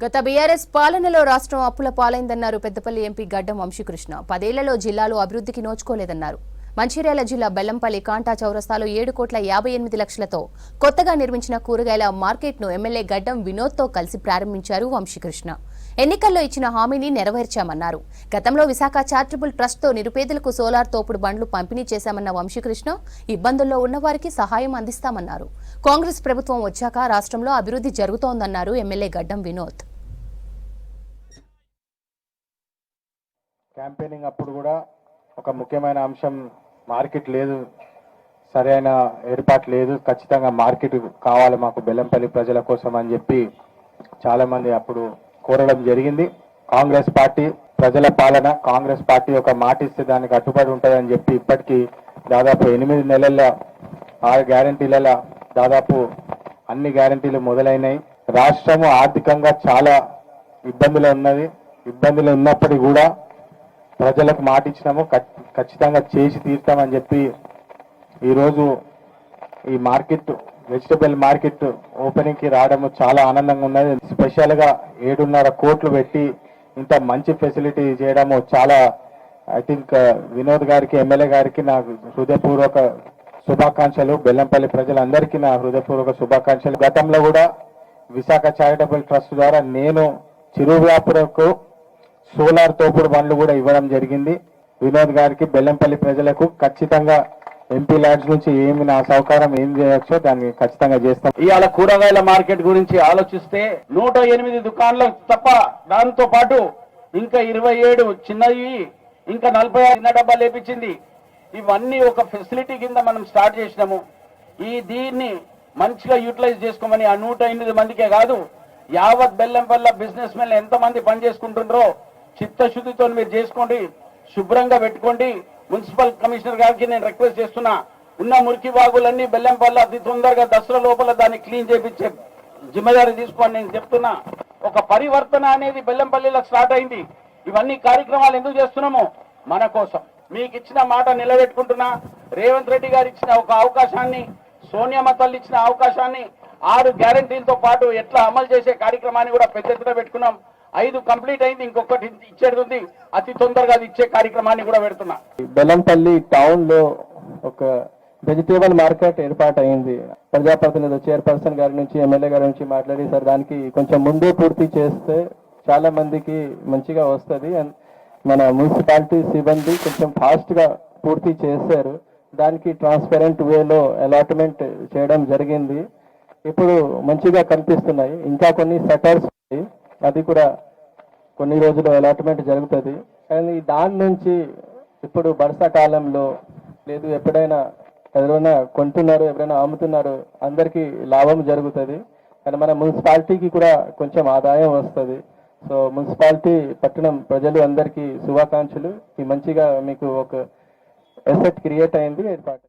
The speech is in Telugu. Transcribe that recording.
గత బీఆర్ఎస్ పాలనలో రాష్ట్రం అప్పుల పాలైందన్నారు పెద్దపల్లి ఎంపీ గడ్డం వంశీకృష్ణ. 10 ఏళ్లలో జిల్లాలో అభివృద్ధికి నోచుకోలేదన్నారు. మంచిర్యాల జిల్లా బెల్లంపల్లి కాంటా చౌరస్తాలో 7,58,00,000తో కొత్తగా నిర్మించిన కూరగాయల మార్కెట్ను ఎమ్మెల్యే గడ్డం వినోద్తో కలిసి ప్రారంభించారు వంశీకృష్ణ. ఎన్నికల్లో ఇచ్చిన హామీని నెరవేర్చామన్నారు. గతంలో విశాఖ చారిటబుల్ ట్రస్ట్తో నిరుపేదలకు సోలార్ తోపుడు బండ్లు పంపిణీ చేశామన్న వంశీకృష్ణ ఇబ్బందుల్లో ఉన్నవారికి సహాయం అందిస్తామన్నారు. కాంగ్రెస్ ప్రభుత్వం వచ్చాక రాష్ట్రంలో అభివృద్ధి జరుగుతోందన్నారు ఎమ్మెల్యే గడ్డం వినోద్. క్యాంపెయినింగ్ అప్పుడు కూడా ఒక ముఖ్యమైన అంశం మార్కెట్ లేదు, సరైన ఏర్పాటు లేదు, ఖచ్చితంగా మార్కెట్ కావాలి మాకు బెల్లంపల్లి ప్రజల కోసం అని చెప్పి చాలా మంది అప్పుడు కోరడం జరిగింది. కాంగ్రెస్ పార్టీ ప్రజల పాలన, కాంగ్రెస్ పార్టీ ఒక మాట ఇస్తే దానికి కట్టుబడి ఉంటుందని చెప్పి ఇప్పటికీ దాదాపు 8 నెలల 6 గ్యారంటీల దాదాపు అన్ని గ్యారంటీలు మొదలైనాయి. రాష్ట్రము ఆర్థికంగా చాలా ఇబ్బందులు ఉన్నది. ఇబ్బందులు ఉన్నప్పటికీ కూడా ప్రజలకు మాట ఇచ్చినాము, ఖచ్చితంగా చేసి తీర్తామని చెప్పి ఈరోజు ఈ మార్కెట్ వెజిటబుల్ మార్కెట్ ఓపెనింగ్ కి రావడం చాలా ఆనందంగా ఉన్నది. స్పెషల్ గా 7.5 కోట్లు పెట్టి ఇంత మంచి ఫెసిలిటీ చేయడము చాలా ఐ థింక్ వినోద్ గారికి, ఎమ్మెల్యే గారికి నా హృదయపూర్వక శుభాకాంక్షలు. బెల్లంపల్లి ప్రజలందరికీ నా హృదయపూర్వక శుభాకాంక్షలు. గతంలో కూడా విశాఖ చారిటబుల్ ట్రస్ట్ ద్వారా నేను చిరు వ్యాపారకు సోలార్ తోపుడు బండ్లు కూడా ఇవ్వడం జరిగింది. వినోద్ గారికి, బెల్లంపల్లి ప్రజలకు ఖచ్చితంగా ఎంపీ ల్యాడ్స్ నుంచి ఏమి నా సహకారం ఏం చేయొచ్చో దాన్ని ఖచ్చితంగా చేస్తాం. ఇవాళ కూరగాయల మార్కెట్ గురించి ఆలోచిస్తే 108 దుకాణాలు తప్ప దాంతో పాటు ఇంకా 27 చిన్నవి, ఇంకా 45 చిన్న డబ్బాలు వేపించింది. ఇవన్నీ ఒక ఫెసిలిటీ కింద మనం స్టార్ట్ చేసినాము. దీన్ని మంచిగా యూటిలైజ్ చేసుకోమని ఆ 108 మందికే కాదు, యావత్ బెల్లంపల్లి బిజినెస్ మెన్ ఎంతమంది పని చేసుకుంటుండ్రో చిత్తశుద్ధితో మీరు చేసుకోండి, శుభ్రంగా పెట్టుకోండి. మున్సిపల్ కమిషనర్ గారికి నేను రిక్వెస్ట్ చేస్తున్నా, ఉన్న మురికి బాగులన్నీ బెల్లంపల్లి అతి తొందరగా దసరా లోపల దాన్ని క్లీన్ చేపించే జిమ్మేదారి తీసుకోండి. నేను చెప్తున్నా, ఒక పరివర్తన అనేది బెల్లంపల్లిలో స్టార్ట్ అయింది. ఇవన్నీ కార్యక్రమాలు ఎందుకు చేస్తున్నామో మన కోసం. మీకు ఇచ్చిన మాట నిలబెట్టుకుంటున్నా. రేవంత్ రెడ్డి గారు ఇచ్చిన ఒక అవకాశాన్ని, సోనియమ్మ తల్లి ఇచ్చిన అవకాశాన్ని 6 గ్యారంటీలతో పాటు ఎట్లా అమలు చేసే కార్యక్రమాన్ని కూడా పెద్ద ఎత్తున పెట్టుకున్నాం. 5 కంప్లీట్ అయింది, ఇంకొకటి ఇచ్చేది ఉంది. అతి తొందరగా అది ఇచ్చే కార్యక్రమాన్ని కూడా పెడుతున్నా. బెల్లంపల్లి టౌన్ లో ఒక వెజిటేబుల్ మార్కెట్ ఏర్పాటు అయింది. ప్రజాప్రతినిధి చైర్పర్సన్ గారి నుంచి, ఎమ్మెల్యే గారి నుంచి మాట్లాడి సార్ దానికి కొంచెం ముందే పూర్తి చేస్తే చాలా మందికి మంచిగా వస్తుంది. మన మున్సిపాలిటీ సిబ్బంది కొంచెం ఫాస్ట్ గా పూర్తి చేశారు. దానికి ట్రాన్స్పరెంట్ వేలో అలాట్మెంట్ చేయడం జరిగింది. ఇప్పుడు మంచిగా కనిపిస్తున్నాయి. ఇంకా కొన్ని సెటర్స్ అది కూడా కొన్ని రోజులు అలాట్మెంట్ జరుగుతుంది. కానీ దాని నుంచి ఇప్పుడు వర్షాకాలంలో లేదు, ఎప్పుడైనా ఎవరైనా కొంటున్నారు, ఎవరైనా అమ్ముతున్నారు, అందరికీ లాభం జరుగుతుంది. కానీ మన మున్సిపాలిటీకి కూడా కొంచెం ఆదాయం వస్తుంది. సో మున్సిపాలిటీ పట్టణం ప్రజలు అందరికీ శుభాకాంక్షలు. ఈ మంచిగా మీకు ఒక ఎసెట్ క్రియేట్ అయింది ఏర్పాటు.